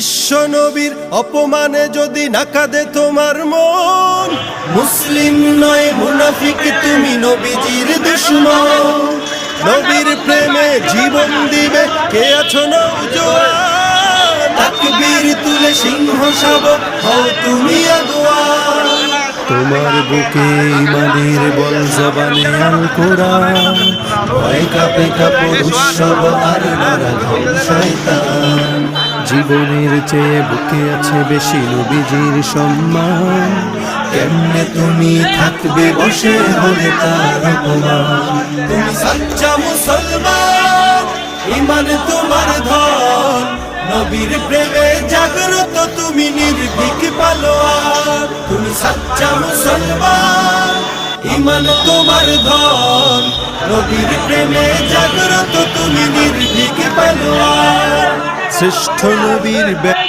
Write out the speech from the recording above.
বিশ্ব নবীর অপমানে যদি না কাঁদে তোমার মন, মুসলিম নয় মুনাফিক তুমি নবীজির দুশমন। নবীর প্রেমে জীবন দিবে কে আছো নওজোয়ান, তাকবীর তুলে সিংহ শাবক হও তুমি আগুয়ান। তোমার বুকে ইমানের বল জবানে আল কোরআন, ভয় কাঁপে কাপড় উৎসব আর নারাধম শয়তান। জীবনের চেয়ে বুকে আছে বেশি নবীজির সম্মান, কেমনে তুমি থাকবে বসে হলে তার অপমান। তুমি সচ্চা মুসলমান, ইমান তোমার ধন, নবীর প্রেমে জাগ্রত তুমি নির্ভীক পালোয়ান। তুমি সচ্চা মুসলমান, ইমান তোমার ধন, নবীর প্রেমে জাগ্রত তুমি নির্ভীক পালোয়ান। শ্রেষ্ঠ নবীর ভাই